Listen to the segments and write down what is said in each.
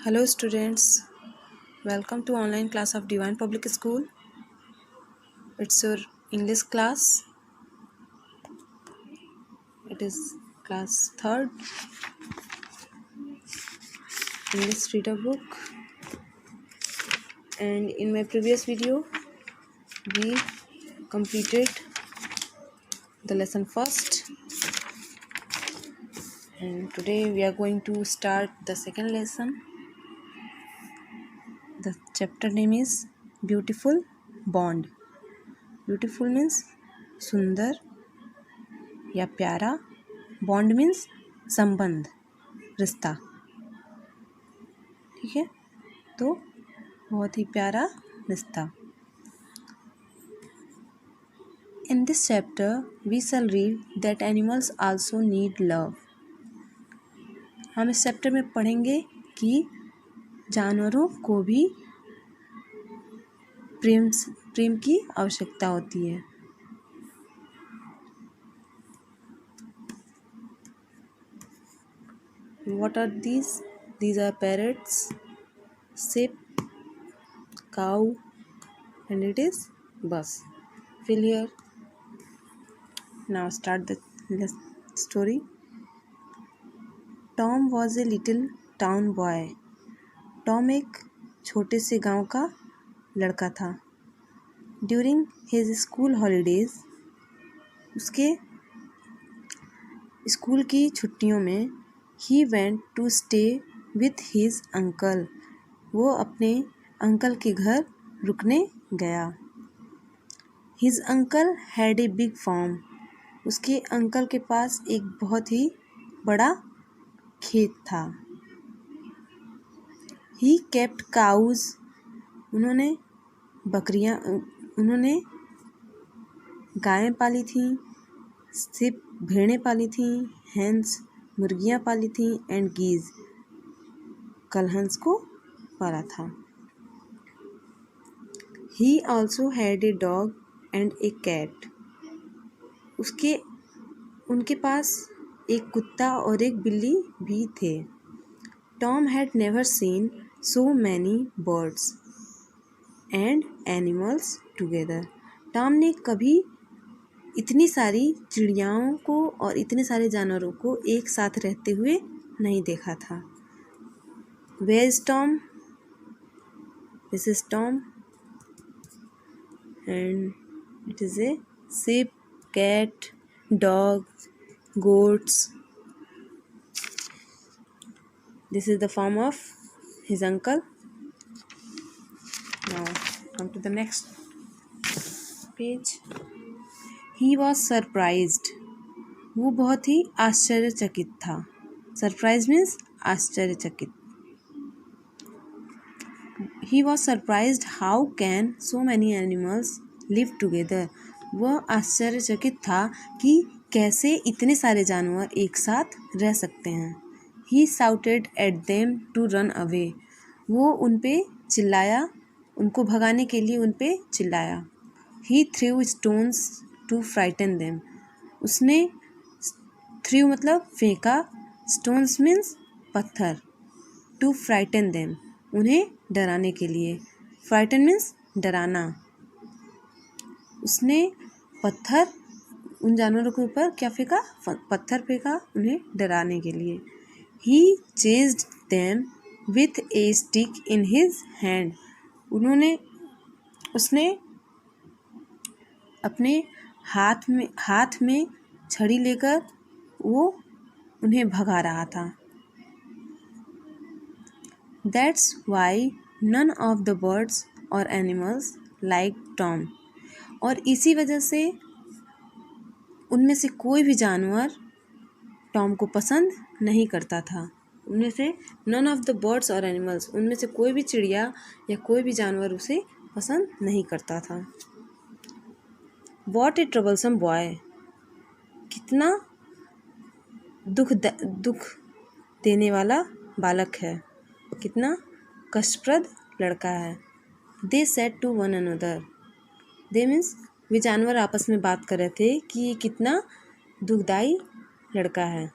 Hello students, welcome to online class of Divine Public School. It's your English class. It is class 3rd English reader book. And in my previous video, we completed the lesson first. And today we are going to start the second lesson. The chapter name is Beautiful Bond. Beautiful means सुंदर या प्यारा, bond means संबंध, रिश्ता। ठीक है, तो बहुत ही प्यारा रिश्ता। In this chapter we shall read that animals also need love. हम इस चैप्टर में पढ़ेंगे कि जानवरों को भी प्रेम की आवश्यकता होती है। What are these? These are parrots, sheep, cow, and it is bus. Fill here. Now start the story. Tom was a little town boy. Tom एक छोटे से गांव का लड़का था। During his school holidays, उसके स्कूल की छुट्टियों में he went to stay with his uncle. वो अपने अंकल के घर रुकने गया। His uncle had a big farm. उसके अंकल के पास एक बहुत ही बड़ा खेत था। He kept cows. उन्होंने गायें पाली थीं, सिर्फ भेड़ें पाली थीं, hens मुर्गियाँ पाली थीं, एंड geese कलहंस को पाला था। He also had a dog and a cat. उनके पास एक कुत्ता और एक बिल्ली भी थे। Tom had never seen so many birds and animals together. Tom ने कभी इतनी सारी चिड़ियाओं को और इतने सारे जानवरों को एक साथ रहते हुए नहीं देखा था। Where is Tom? This is Tom, and it is a sheep, cat, dog, goats. This is the farm of his uncle. Now come to the next page. He was surprised. वो बहुत ही आश्चर्यचकित था। Surprise means आश्चर्यचकित। He was surprised how can so many animals live together. वह आश्चर्यचकित था कि कैसे इतने सारे जानवर एक साथ रह सकते हैं। He shouted at them to run away. वो उन पे चिल्लाया, उनको भगाने के लिए उन पे चिल्लाया। He threw stones to frighten them. उसने threw मतलब फेंका, stones means पत्थर, to frighten them उन्हें डराने के लिए, frighten means डराना। उसने पत्थर उन जानवरों के ऊपर क्या फेंका? पत्थर फेंका उन्हें डराने के लिए। He chased them with a stick in his hand. उसने अपने हाथ में छड़ी लेकर वो उन्हें भगा रहा था। That's why none of the birds or animals liked Tom. और इसी वजह से उनमें से कोई भी जानवर टॉम को पसंद नहीं करता था। उनमें से none of the birds or animals, उनमें से कोई भी चिड़िया या कोई भी जानवर उसे पसंद नहीं करता था। What a troublesome boy. कितना दुख देने वाला बालक है, कितना कष्टप्रद लड़का है। They said to one another. They means वे जानवर आपस में बात कर रहे थे कि ये कितना दुखदाई लड़का है।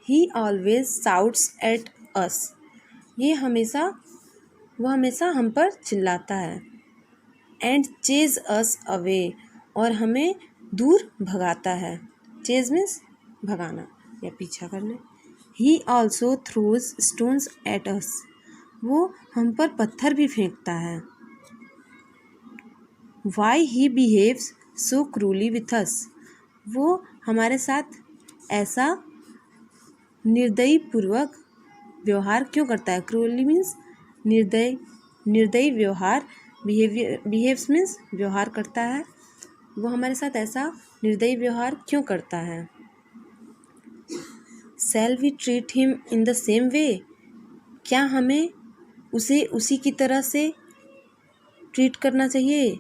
He always shouts at अस। वह हमेशा हम पर चिल्लाता है। एंड चेज अस अवे, और हमें दूर भगाता है। चेज मीन्स भगाना या पीछा करना। He also throws stones at us, वो हम पर पत्थर भी फेंकता है। Why he behaves so cruelly with us, वो हमारे साथ ऐसा निर्दयीपूर्वक व्यवहार क्यों करता है। क्रूली मीन्स निर्दयी व्यवहार। बिहेव्स मीन्स व्यवहार करता है। वो हमारे साथ ऐसा निर्दयी व्यवहार क्यों करता है। Shall we treat him in the same way, क्या हमें उसे उसी की तरह से ट्रीट करना चाहिए।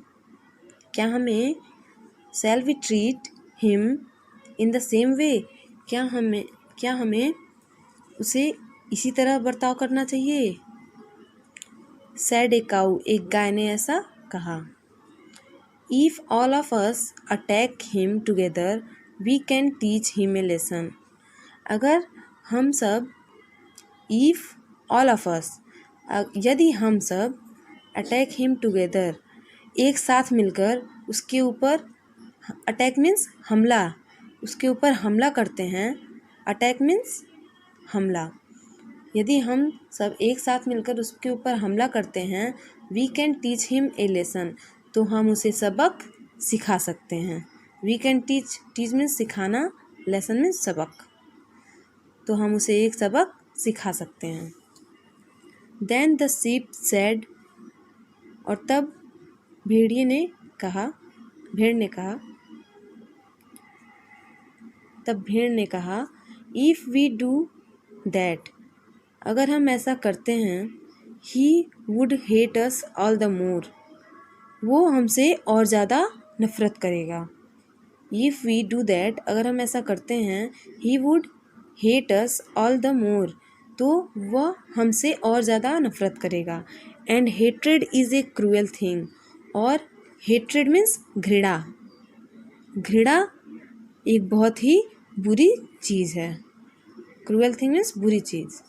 क्या हमें shall we treat him in the same way, क्या हमें उसे इसी तरह बर्ताव करना चाहिए। सैड ए काऊ, एक गाय ने ऐसा कहा। If all of us attack him together we can teach him a lesson, अगर हम सब इफ ऑल ऑफ अस, यदि हम सब अटैक हिम टुगेदर, एक साथ मिलकर उसके ऊपर, अटैक मीन्स हमला, उसके ऊपर हमला करते हैं। अटैक मीन्स हमला। यदि हम सब एक साथ मिलकर उसके ऊपर हमला करते हैं, we can teach him a lesson, तो हम उसे सबक सिखा सकते हैं। वी कैन टीच मीन्स सिखाना, लेसन मीन्स सबक, तो हम उसे एक सबक सिखा सकते हैं। देन द शीप सेड, और तब भेड़ ने कहा, इफ़ वी डू दैट, अगर हम ऐसा करते हैं, he would hate us all the more, वो हमसे और ज़्यादा नफरत करेगा। इफ़ वी डू दैट, अगर हम ऐसा करते हैं, he would hate us all the more, तो वह हमसे और ज़्यादा नफरत करेगा। And hatred is a cruel thing, और हेट्रेड मीन्स घृणा। घृणा एक बहुत ही बुरी चीज़ है। क्रूएल थिंग मीन्स बुरी चीज़।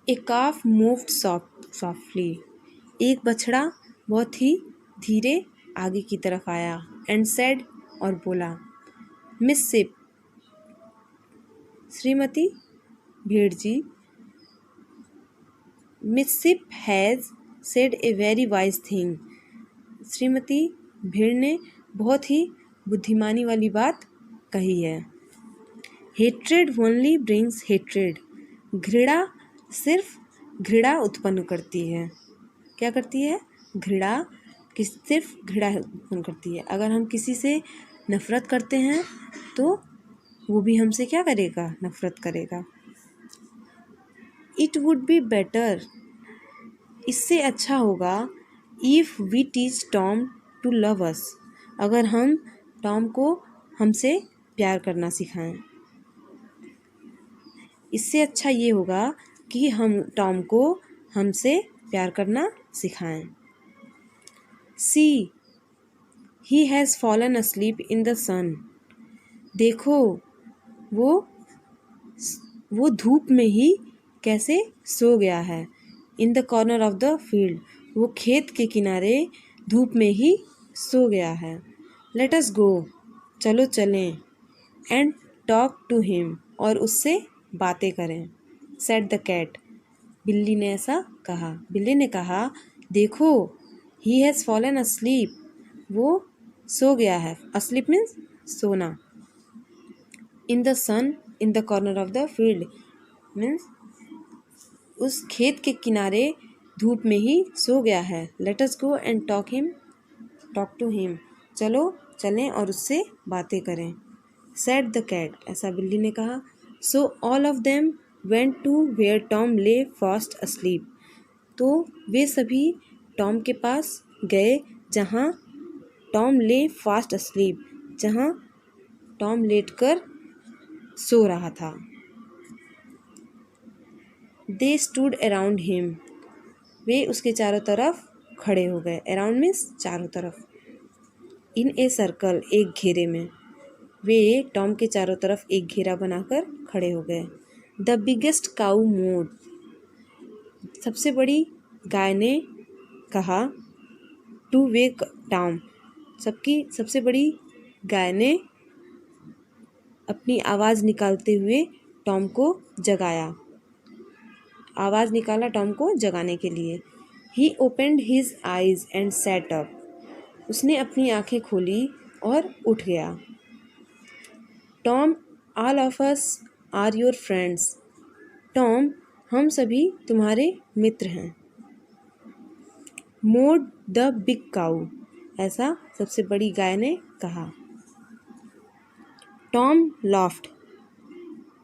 ए काफ मूव्ड सॉफ्टली, एक बछड़ा बहुत ही धीरे आगे की तरफ आया। एंड सेड, और बोला, मिस शिप, श्रीमती भेड़ जी, Miss Sheep has said a very wise thing, श्रीमती भेड़ ने बहुत ही बुद्धिमानी वाली बात कही है। हेट्रेड ओनली ब्रिंग्स हेट्रेड, घृणा सिर्फ घृणा उत्पन्न करती है। क्या करती है। घृणा सिर्फ घृणा उत्पन्न करती है। अगर हम किसी से नफरत करते हैं तो वो भी हमसे क्या करेगा, नफरत करेगा। इट वुड बी बेटर, इससे अच्छा होगा, if we teach Tom to love us, अगर हम टॉम को हमसे प्यार करना सिखाएं। इससे अच्छा ये होगा कि हम टॉम को हमसे प्यार करना सिखाएं। See, he has fallen asleep in the sun, देखो वो धूप में ही कैसे सो गया है। In the corner of the field, वो खेत के किनारे धूप में ही सो गया है। लेट अस गो, चलो चलें। एंड टॉक टू हिम, और उससे बातें करें। सेड द कैट, बिल्ली ने ऐसा कहा। बिल्ली ने कहा, देखो, ही हैज़ फॉलन अस्लीप, वो सो गया है। अस्लीप मीन्स सोना। In the sun in the corner of the field means उस खेत के किनारे धूप में ही सो गया है। Let us go and talk to him, चलो चलें और उससे बातें करें। सेड द कैट, ऐसा बिल्ली ने कहा। So all of them went to where Tom lay fast asleep, तो वे सभी टॉम के पास गए जहाँ टॉम ले फास्ट अस्लीप, जहाँ टॉम लेटकर सो रहा था। दे स्टूड अराउंड हिम, वे उसके चारों तरफ खड़े हो गए। अराउंड मीन्स चारों तरफ। इन ए सर्कल, एक घेरे में, वे टॉम के चारों तरफ एक घेरा बनाकर खड़े हो गए। द बिगेस्ट काऊ मोड, सबसे बड़ी गाय ने कहा। टू वेक टॉम, सबसे बड़ी गाय ने अपनी आवाज़ निकालते हुए टॉम को जगाया। आवाज़ निकाला टॉम को जगाने के लिए। He opened his eyes and sat up, उसने अपनी आंखें खोली और उठ गया। Tom, all of us are your friends, Tom, हम सभी तुम्हारे मित्र हैं। मोड द बिग काऊ, ऐसा सबसे बड़ी गाय ने कहा। Tom laughed,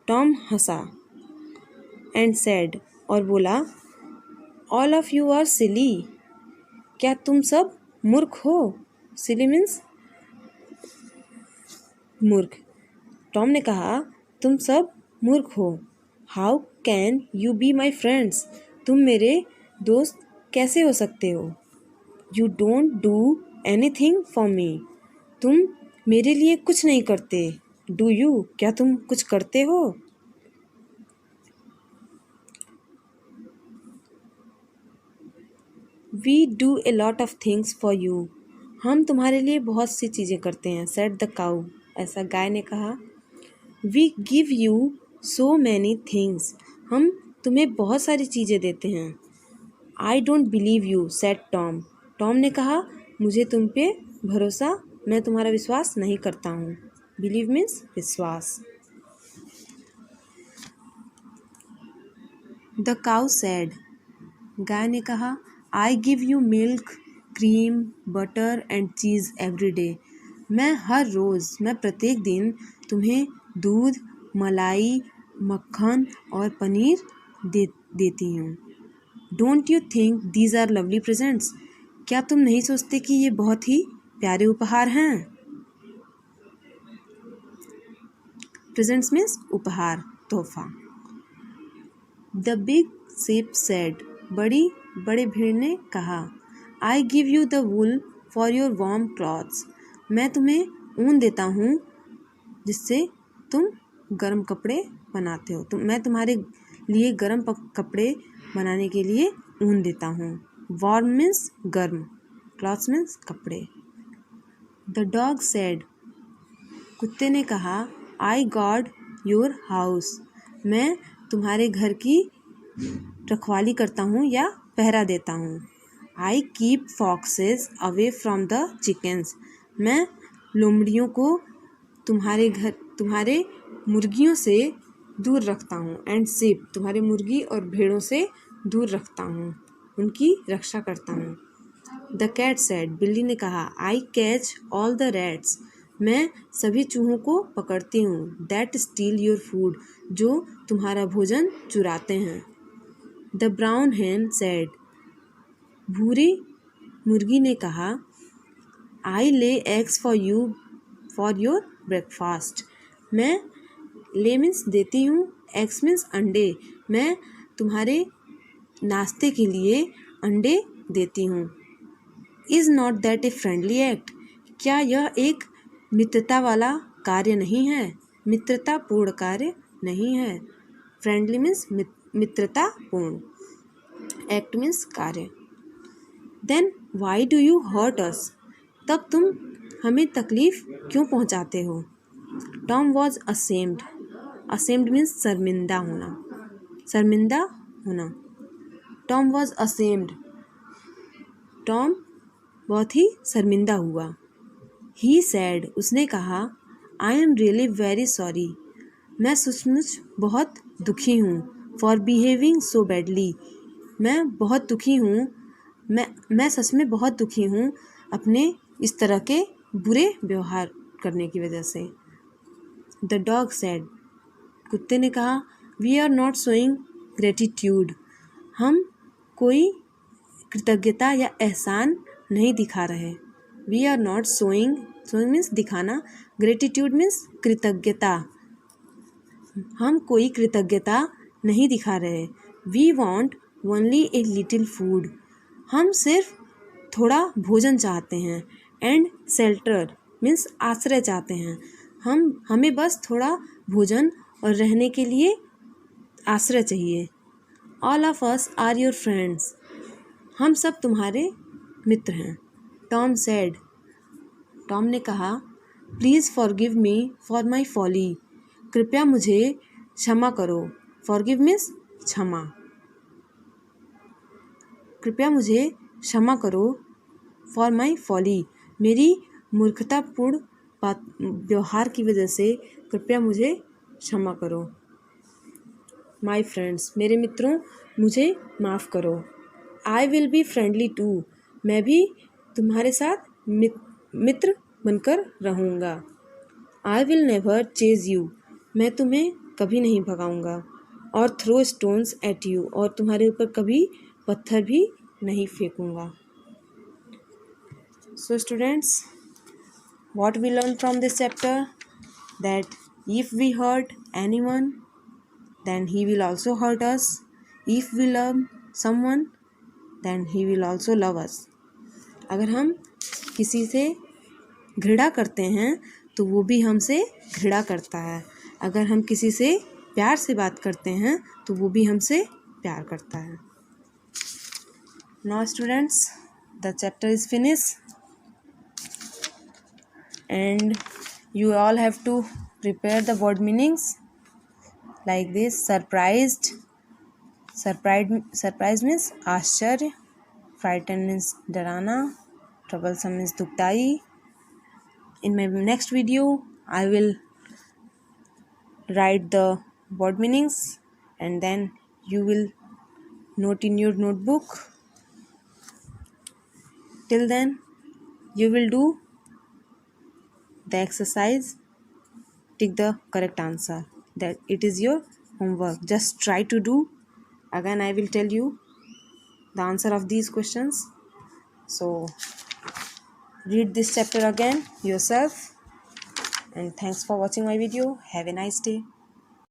Tom Hansa. And said, और बोला, ऑल ऑफ यू आर सिली, क्या तुम सब मूर्ख हो। सिली मीन्स मूर्ख। टॉम ने कहा, तुम सब मूर्ख हो। How can you be my friends, तुम मेरे दोस्त कैसे हो सकते हो। You don't do any thing for me, तुम मेरे लिए कुछ नहीं करते। डू यू, क्या तुम कुछ करते हो। We do a lot of things for you, हम तुम्हारे लिए बहुत सी चीज़ें करते हैं। सेड द काऊ, ऐसा गाय ने कहा। We give you so many things, हम तुम्हें बहुत सारी चीज़ें देते हैं। I don't believe you, said Tom, Tom ने कहा, मुझे तुम पे भरोसा, मैं तुम्हारा विश्वास नहीं करता हूँ। बिलीव मीन्स विश्वास। द काऊ सेड, गाय ने कहा, I give you milk, cream, butter and cheese every day, मैं प्रत्येक दिन तुम्हें दूध, मलाई, मक्खन और पनीर देती हूँ। Don't you think these are lovely presents, क्या तुम नहीं सोचते कि ये बहुत ही प्यारे उपहार हैं। प्रेजेंट्स मीन्स उपहार, तोहफा। द बिग sheep said, बड़े भेड़ ने कहा। I give you the wool for your warm clothes, मैं तुम्हें ऊन देता हूँ जिससे तुम गर्म कपड़े बनाते हो। मैं तुम्हारे लिए गर्म कपड़े बनाने के लिए ऊन देता हूँ। वार्म मीन्स गर्म, क्लॉथ्स मीन्स कपड़े। द डॉग सेड, कुत्ते ने कहा। आई गार्ड योर हाउस, मैं तुम्हारे घर की रखवाली करता हूँ या पहरा देता हूँ। I keep foxes away from the chickens, मैं लोमड़ियों को तुम्हारे मुर्गियों से दूर रखता हूँ। एंड शीप, तुम्हारे मुर्गी और भेड़ों से दूर रखता हूँ, उनकी रक्षा करता हूँ। द कैट सेड, बिल्ली ने कहा। I catch all the rats, मैं सभी चूहों को पकड़ती हूँ। दैट स्टील योर फूड, जो तुम्हारा भोजन चुराते हैं। द ब्राउन hen said, भूरी मुर्गी ने कहा। आई lay eggs for your breakfast, मैं ले मीन्स देती हूँ, एग्स मीन्स अंडे, मैं तुम्हारे नाश्ते के लिए अंडे देती हूँ। Is not that a friendly act, क्या यह एक मित्रता वाला कार्य नहीं है, मित्रतापूर्ण कार्य नहीं है। फ्रेंडली मीन्स मित्रतापूर्ण, एक्ट मीन्स कार्य। Then why do you hurt us, तब तुम हमें तकलीफ क्यों पहुंचाते हो। Tom was ashamed, ashamed means शर्मिंदा होना। टॉम वॉज असेम्ड, टॉम बहुत ही शर्मिंदा हुआ। ही सैड, उसने कहा। I am really very sorry, मैं सचमुच बहुत दुखी हूँ। फॉर बिहेविंग सो बैडली, मैं बहुत दुखी हूँ, मैं सच में बहुत दुखी हूँ अपने इस तरह के बुरे व्यवहार करने की वजह से। द डॉग सेड, कुत्ते ने कहा। We are not showing gratitude, हम कोई कृतज्ञता या एहसान नहीं दिखा रहे। We are not showing means दिखाना, ग्रेटिट्यूड मीन्स कृतज्ञता, हम कोई कृतज्ञता नहीं दिखा रहे। We want only a little food, हम सिर्फ थोड़ा भोजन चाहते हैं। एंड शेल्टर मीन्स आश्रय चाहते हैं, हमें बस थोड़ा भोजन और रहने के लिए आश्रय चाहिए। All of us are your friends, हम सब तुम्हारे मित्र हैं। टॉम सेड, टॉम ने कहा, please forgive me for my folly, कृपया मुझे क्षमा करो। फॉरगिव मीन्स क्षमा, कृपया मुझे क्षमा करो। फॉर माई फॉली, मेरी मूर्खतापूर्ण व्यवहार की वजह से कृपया मुझे क्षमा करो। माई फ्रेंड्स, मेरे मित्रों, मुझे माफ़ करो। I will be friendly too, मैं भी तुम्हारे साथ मित्र बनकर रहूँगा। I will never chase you, मैं तुम्हें कभी नहीं भगाऊँगा। और थ्रो स्टोन्स एट यू, और तुम्हारे ऊपर कभी पत्थर भी नहीं फेंकूँगा। So students, what we learn from this chapter, that if we hurt anyone, then he will also hurt us. If we love someone, then he will also love us. अगर हम किसी से घृणा करते हैं तो वो भी हमसे घृणा करता है। अगर हम किसी से प्यार से बात करते हैं तो वो भी हमसे प्यार करता है। Now students, the chapter is finished and you all have to prepare the word meanings like this. Surprised, surprise means आश्चर्य, frightened means डराना, troublesome means दुखदाई. In my next video I will write the word meanings and then you will note in your notebook. Till then you will do the exercise, tick the correct answer, that it is your homework. Just try to do. Again I will tell you the answer of these questions, so read this chapter again yourself. And thanks for watching my video. Have a nice day.